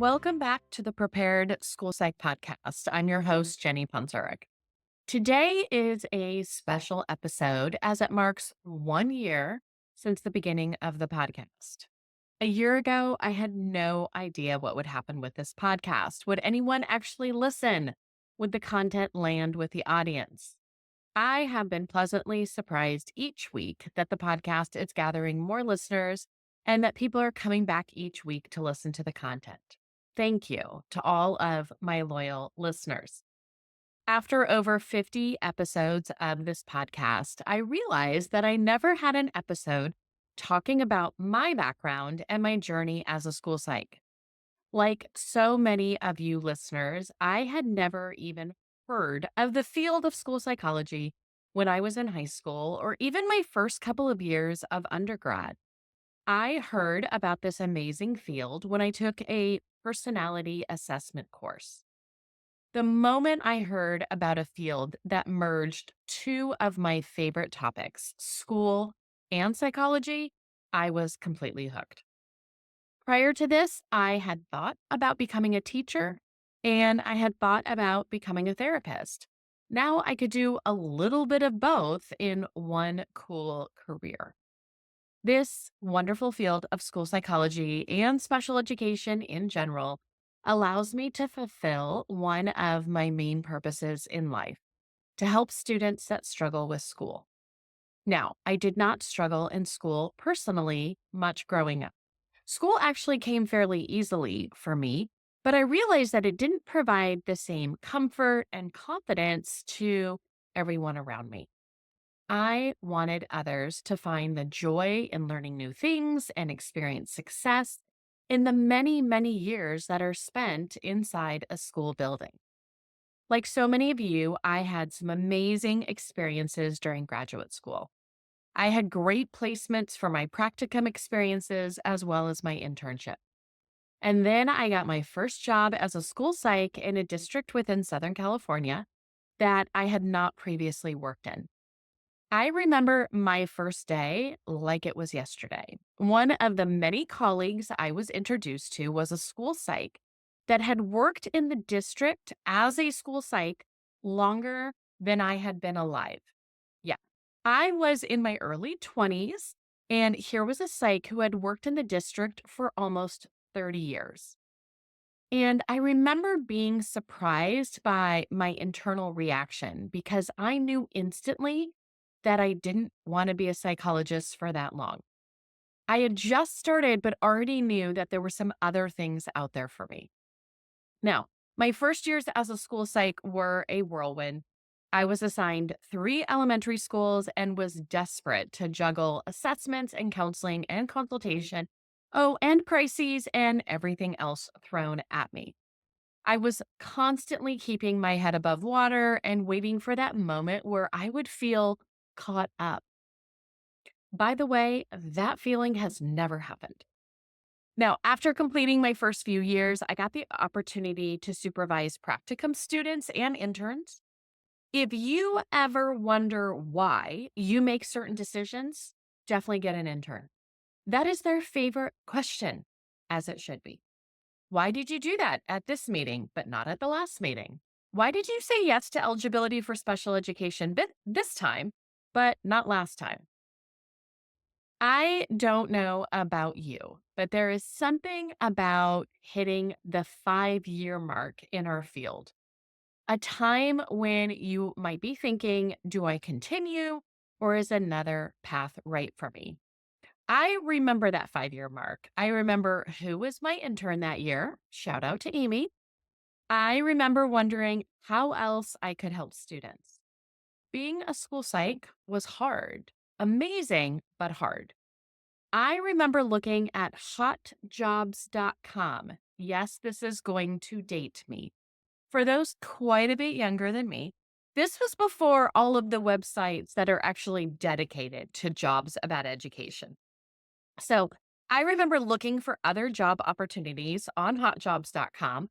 Welcome back to the Prepared School Psych Podcast. I'm your host, Jenny Ponzuric. Today is a special episode as it marks 1 year since the beginning of the podcast. A year ago, I had no idea what would happen with this podcast. Would anyone actually listen? Would the content land with the audience? I have been pleasantly surprised each week that the podcast is gathering more listeners and that people are coming back each week to listen to the content. Thank you to all of my loyal listeners. After over 50 episodes of this podcast, I realized that I never had an episode talking about my background and my journey as a school psych. Like so many of you listeners, I had never even heard of the field of school psychology when I was in high school or even my first couple of years of undergrad. I heard about this amazing field when I took a personality assessment course. The moment I heard about a field that merged two of my favorite topics, school and psychology, I was completely hooked. Prior to this, I had thought about becoming a teacher and I had thought about becoming a therapist. Now I could do a little bit of both in one cool career. This wonderful field of school psychology and special education in general allows me to fulfill one of my main purposes in life to help students that struggle with school. Now, I did not struggle in school personally much growing up. School actually came fairly easily for me, but I realized that it didn't provide the same comfort and confidence to everyone around me. I wanted others to find the joy in learning new things and experience success in the many, many years that are spent inside a school building. Like so many of you, I had some amazing experiences during graduate school. I had great placements for my practicum experiences as well as my internship. And then I got my first job as a school psych in a district within Southern California that I had not previously worked in. I remember my first day like it was yesterday. One of the many colleagues I was introduced to was a school psych that had worked in the district as a school psych longer than I had been alive. Yeah, I was in my early 20s, and here was a psych who had worked in the district for almost 30 years. And I remember being surprised by my internal reaction because I knew instantly that I didn't want to be a psychologist for that long. I had just started, but already knew that there were some other things out there for me. Now, my first years as a school psych were a whirlwind. I was assigned 3 elementary schools and was desperate to juggle assessments and counseling and consultation. Oh, and crises and everything else thrown at me. I was constantly keeping my head above water and waiting for that moment where I would feel caught up. By the way, that feeling has never happened. Now, after completing my first few years, I got the opportunity to supervise practicum students and interns. If you ever wonder why you make certain decisions, definitely get an intern. That is their favorite question, as it should be. Why did you do that at this meeting, but not at the last meeting? Why did you say yes to eligibility for special education this time, but not last time? I don't know about you, but there is something about hitting the 5 year mark in our field, a time when you might be thinking, do I continue or is another path right for me? I remember that 5 year mark. I remember who was my intern that year. Shout out to Amy. I remember wondering how else I could help students. Being a school psych was hard, amazing, but hard. I remember looking at hotjobs.com. Yes, this is going to date me. For those quite a bit younger than me, this was before all of the websites that are actually dedicated to jobs about education. So I remember looking for other job opportunities on hotjobs.com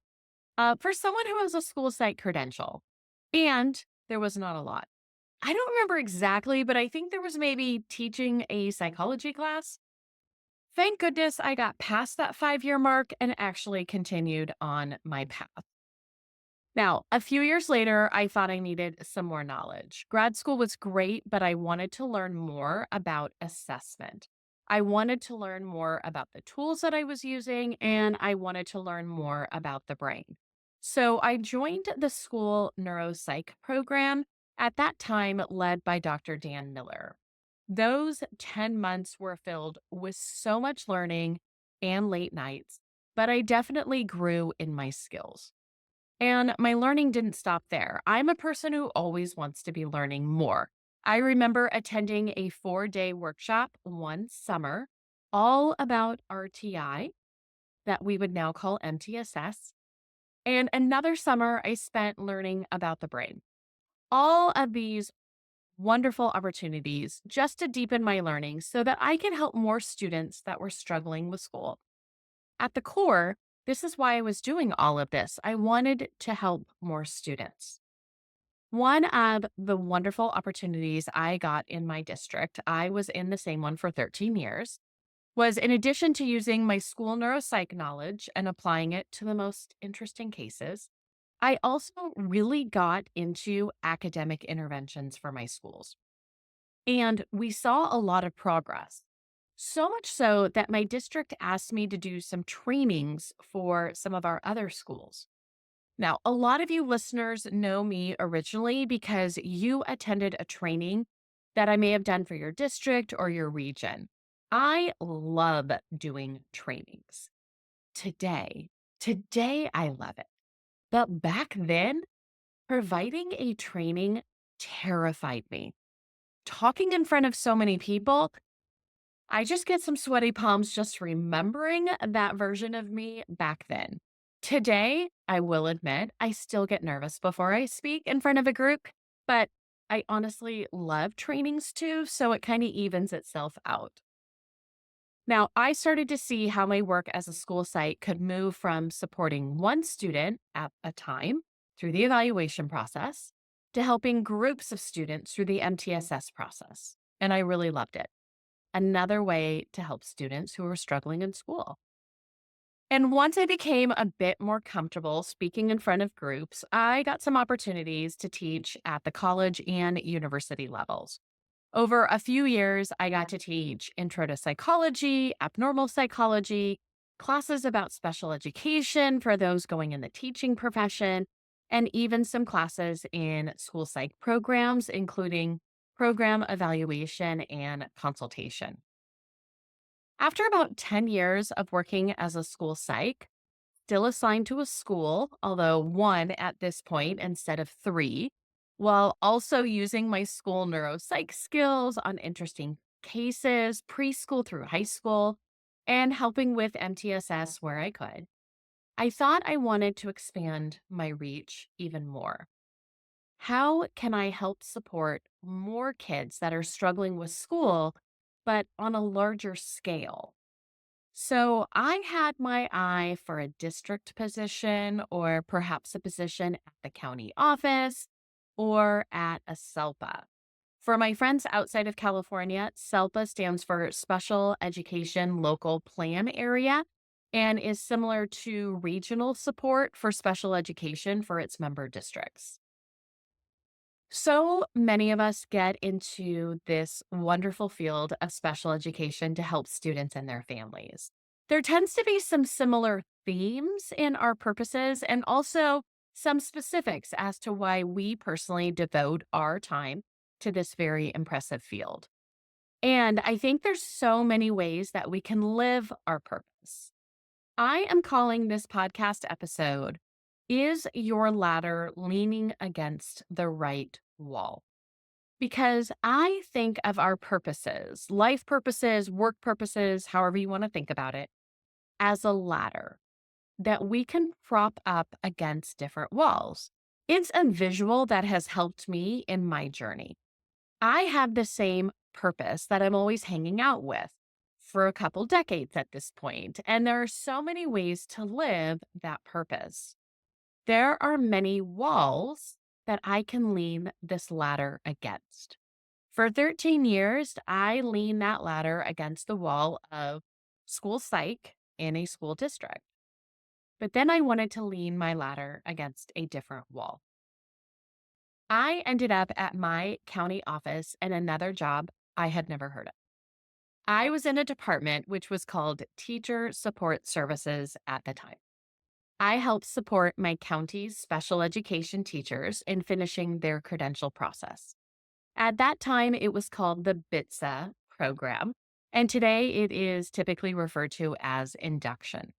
for someone who has a school site credential. And there was not a lot. I don't remember exactly, but I think there was maybe teaching a psychology class. Thank goodness I got past that 5-year mark and actually continued on my path. Now, a few years later, I thought I needed some more knowledge. Grad school was great, but I wanted to learn more about assessment. I wanted to learn more about the tools that I was using, and I wanted to learn more about the brain. So I joined the school neuropsych program, at that time led by Dr. Dan Miller. Those 10 months were filled with so much learning and late nights, but I definitely grew in my skills. And my learning didn't stop there. I'm a person who always wants to be learning more. I remember attending a 4-day workshop one summer all about RTI, that we would now call MTSS. And another summer I spent learning about the brain. All of these wonderful opportunities just to deepen my learning so that I can help more students that were struggling with school. At the core, this is why I was doing all of this. I wanted to help more students. One of the wonderful opportunities I got in my district, I was in the same one for 13 years, was in addition to using my school neuropsych knowledge and applying it to the most interesting cases, I also really got into academic interventions for my schools. And we saw a lot of progress. So much so that my district asked me to do some trainings for some of our other schools. Now, a lot of you listeners know me originally because you attended a training that I may have done for your district or your region. I love doing trainings. Today, today I love it. But back then, providing a training terrified me. Talking in front of so many people, I just get some sweaty palms just remembering that version of me back then. Today, I will admit, I still get nervous before I speak in front of a group, but I honestly love trainings too, so it kind of evens itself out. Now, I started to see how my work as a school site could move from supporting one student at a time through the evaluation process to helping groups of students through the MTSS process. And I really loved it. Another way to help students who are struggling in school. And once I became a bit more comfortable speaking in front of groups, I got some opportunities to teach at the college and university levels. Over a few years, I got to teach intro to psychology, abnormal psychology, classes about special education for those going in the teaching profession, and even some classes in school psych programs, including program evaluation and consultation. After about 10 years of working as a school psych, still assigned to a school, although one at this point instead of three, while also using my school neuropsych skills on interesting cases, preschool through high school, and helping with MTSS where I could, I thought I wanted to expand my reach even more. How can I help support more kids that are struggling with school, but on a larger scale? So I had my eye for a district position or perhaps a position at the county office or at a SELPA. For my friends outside of California, SELPA stands for Special Education Local Plan Area and is similar to regional support for special education for its member districts. So many of us get into this wonderful field of special education to help students and their families. There tends to be some similar themes in our purposes and also some specifics as to why we personally devote our time to this very impressive field. And I think there's so many ways that we can live our purpose. I am calling this podcast episode, Is Your Ladder Leaning Against the Right Wall? Because I think of our purposes, life purposes, work purposes, however you want to think about it, as a ladder that we can prop up against different walls. It's a visual that has helped me in my journey. I have the same purpose that I'm always hanging out with for a couple decades at this point, and there are so many ways to live that purpose. There are many walls that I can lean this ladder against. For 13 years, I leaned that ladder against the wall of school psych in a school district. But then I wanted to lean my ladder against a different wall. I ended up at my county office in another job I had never heard of. I was in a department which was called Teacher Support Services at the time. I helped support my county's special education teachers in finishing their credential process. At that time, it was called the BITSA program, and today it is typically referred to as induction.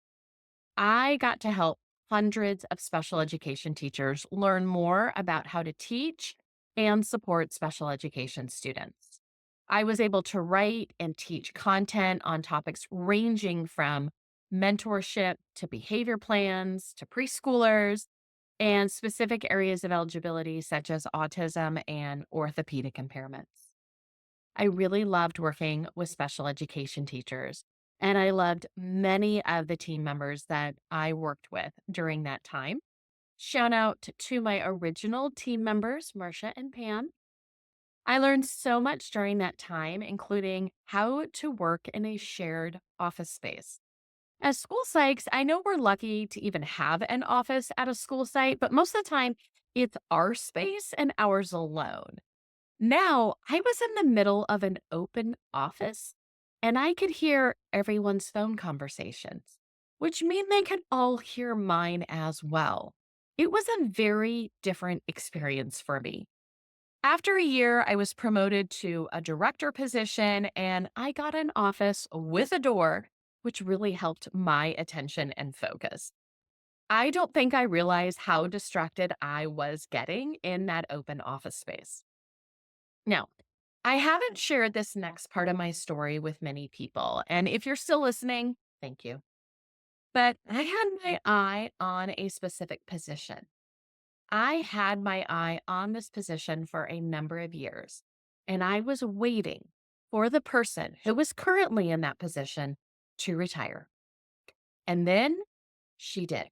I got to help hundreds of special education teachers learn more about how to teach and support special education students. I was able to write and teach content on topics ranging from mentorship to behavior plans to preschoolers and specific areas of eligibility such as autism and orthopedic impairments. I really loved working with special education teachers, and I loved many of the team members that I worked with during that time. Shout out to my original team members, Marcia and Pam. I learned so much during that time, including how to work in a shared office space. As school psychs, I know we're lucky to even have an office at a school site, but most of the time it's our space and ours alone. Now, I was in the middle of an open office and I could hear everyone's phone conversations, which mean they could all hear mine as well. It was a very different experience for me. After a year, I was promoted to a director position and I got an office with a door, which really helped my attention and focus. I don't think I realized how distracted I was getting in that open office space. Now, I haven't shared this next part of my story with many people. And if you're still listening, thank you. But I had my eye on a specific position. I had my eye on this position for a number of years, and I was waiting for the person who was currently in that position to retire. And then she did.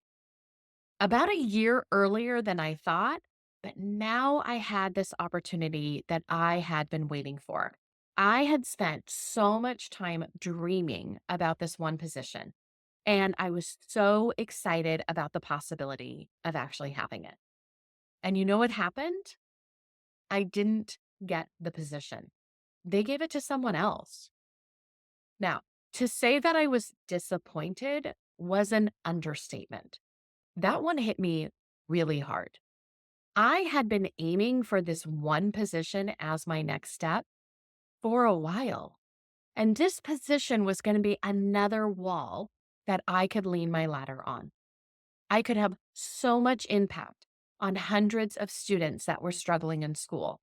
About a year earlier than I thought, but now I had this opportunity that I had been waiting for. I had spent so much time dreaming about this one position, and I was so excited about the possibility of actually having it. And you know what happened? I didn't get the position. They gave it to someone else. Now, to say that I was disappointed was an understatement. That one hit me really hard. I had been aiming for this one position as my next step for a while. And this position was going to be another wall that I could lean my ladder on. I could have so much impact on hundreds of students that were struggling in school.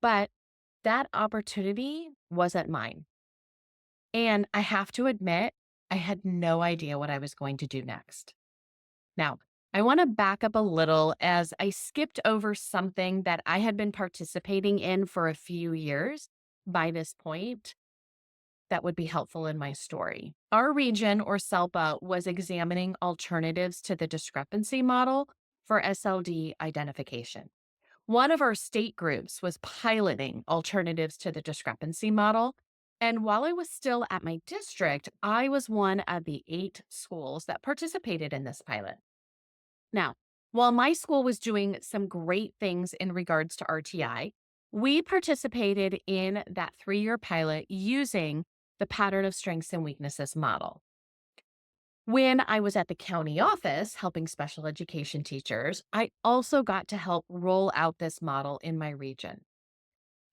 But that opportunity wasn't mine. And I have to admit, I had no idea what I was going to do next. Now, I want to back up a little as I skipped over something that I had been participating in for a few years by this point that would be helpful in my story. Our region, or SELPA, was examining alternatives to the discrepancy model for SLD identification. One of our state groups was piloting alternatives to the discrepancy model. And while I was still at my district, I was one of the 8 schools that participated in this pilot. Now, while my school was doing some great things in regards to RTI, we participated in that 3-year pilot using the pattern of strengths and weaknesses model. When I was at the county office helping special education teachers, I also got to help roll out this model in my region.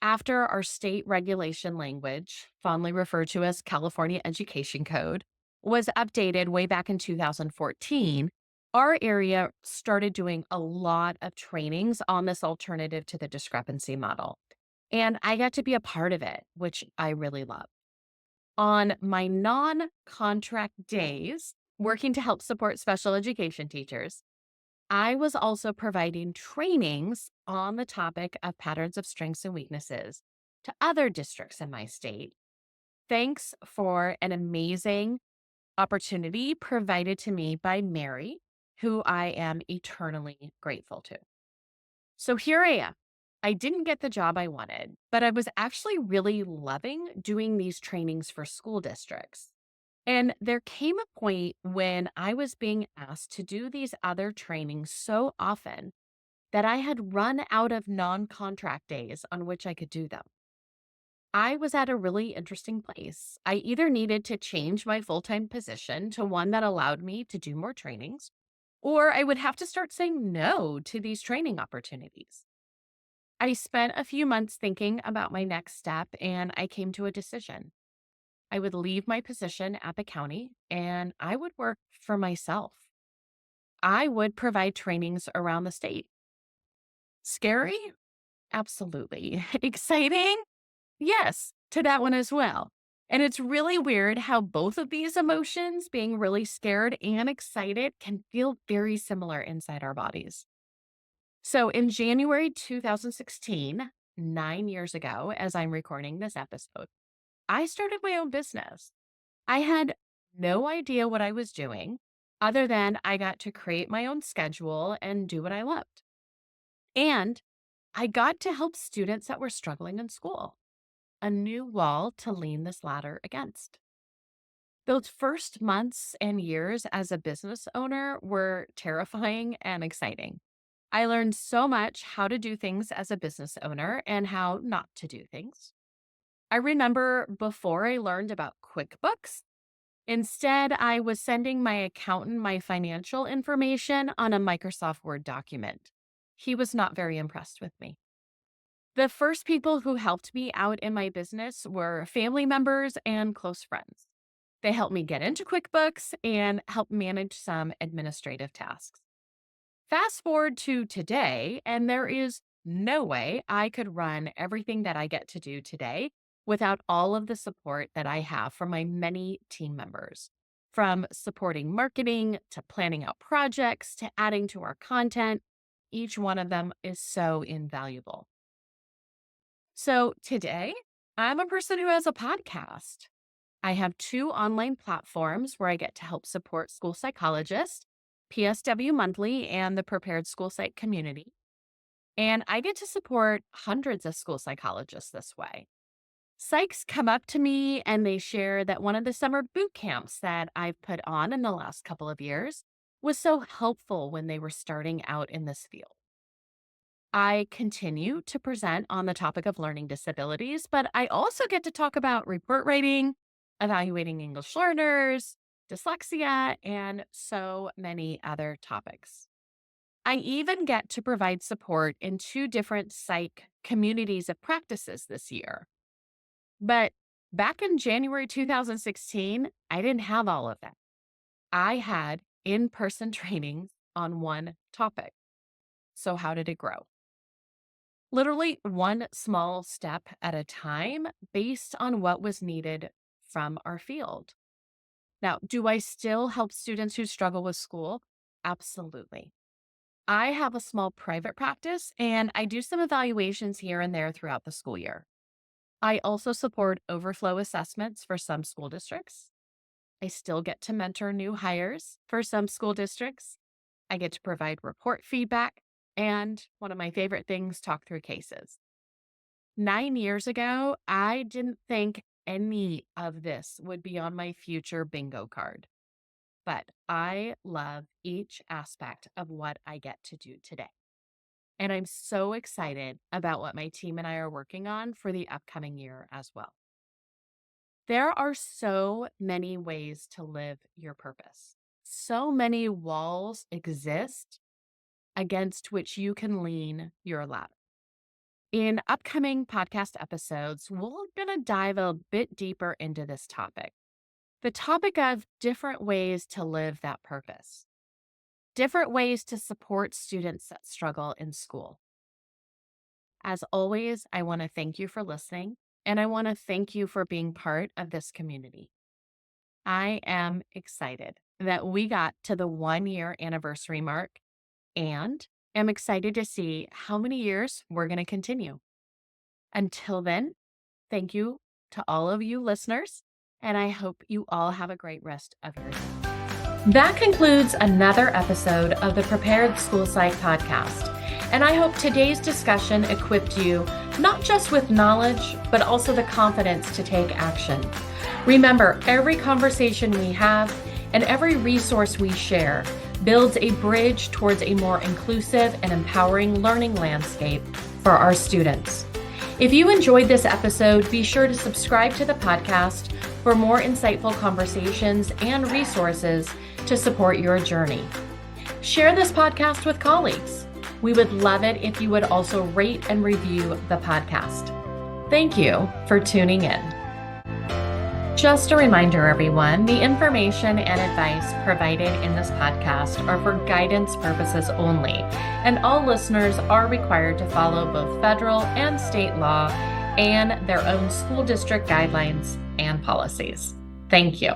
After our state regulation language, fondly referred to as California Education Code, was updated way back in 2014, our area started doing a lot of trainings on this alternative to the discrepancy model. And I got to be a part of it, which I really love. On my non contract days, working to help support special education teachers, I was also providing trainings on the topic of patterns of strengths and weaknesses to other districts in my state. Thanks for an amazing opportunity provided to me by Mary, who I am eternally grateful to. So here I am. I didn't get the job I wanted, but I was actually really loving doing these trainings for school districts. And there came a point when I was being asked to do these other trainings so often that I had run out of non contract days on which I could do them. I was at a really interesting place. I either needed to change my full time position to one that allowed me to do more trainings, or I would have to start saying no to these training opportunities. I spent a few months thinking about my next step and I came to a decision. I would leave my position at the county and I would work for myself. I would provide trainings around the state. Scary? Absolutely. Exciting? Yes, to that one as well. And it's really weird how both of these emotions, being really scared and excited, can feel very similar inside our bodies. So in January 2016, 9 years ago, as I'm recording this episode, I started my own business. I had no idea what I was doing other than I got to create my own schedule and do what I loved. And I got to help students that were struggling in school, a new wall to lean this ladder against. Those first months and years as a business owner were terrifying and exciting. I learned so much how to do things as a business owner and how not to do things. I remember before I learned about QuickBooks, instead, I was sending my accountant my financial information on a Microsoft Word document. He was not very impressed with me. The first people who helped me out in my business were family members and close friends. They helped me get into QuickBooks and help manage some administrative tasks. Fast forward to today, and there is no way I could run everything that I get to do today without all of the support that I have from my many team members. From supporting marketing to planning out projects to adding to our content, each one of them is so invaluable. So today, I'm a person who has a podcast. I have 2 online platforms where I get to help support school psychologists, PSW Monthly and the Prepared School Psych community. And I get to support hundreds of school psychologists this way. Psychs come up to me and they share that one of the summer boot camps that I've put on in the last couple of years was so helpful when they were starting out in this field. I continue to present on the topic of learning disabilities, but I also get to talk about report writing, evaluating English learners, dyslexia, and so many other topics. I even get to provide support in 2 different psych communities of practices this year. But back in January 2016, I didn't have all of that. I had in person trainings on one topic. So, how did it grow? Literally one small step at a time based on what was needed from our field. Now, do I still help students who struggle with school? Absolutely. I have a small private practice and I do some evaluations here and there throughout the school year. I also support overflow assessments for some school districts. I still get to mentor new hires for some school districts. I get to provide report feedback and one of my favorite things, talk through cases. 9 years ago, I didn't think any of this would be on my future bingo card, but I love each aspect of what I get to do today. And I'm so excited about what my team and I are working on for the upcoming year as well. There are so many ways to live your purpose. So many walls exist against which you can lean your ladder. In upcoming podcast episodes, we're going to dive a bit deeper into this topic. The topic of different ways to live that purpose, different ways to support students that struggle in school. As always, I want to thank you for listening, and I want to thank you for being part of this community. I am excited that we got to the 1-year anniversary mark and am excited to see how many years we're going to continue. Until then, thank you to all of you listeners, and I hope you all have a great rest of your day. That concludes another episode of the Prepared School Psych Podcast, and I hope today's discussion equipped you not just with knowledge, but also the confidence to take action. Remember, every conversation we have and every resource we share builds a bridge towards a more inclusive and empowering learning landscape for our students. If you enjoyed this episode, be sure to subscribe to the podcast for more insightful conversations and resources to support your journey. Share this podcast with colleagues. We would love it if you would also rate and review the podcast. Thank you for tuning in. Just a reminder, everyone, the information and advice provided in this podcast are for guidance purposes only, and all listeners are required to follow both federal and state law and their own school district guidelines and policies. Thank you.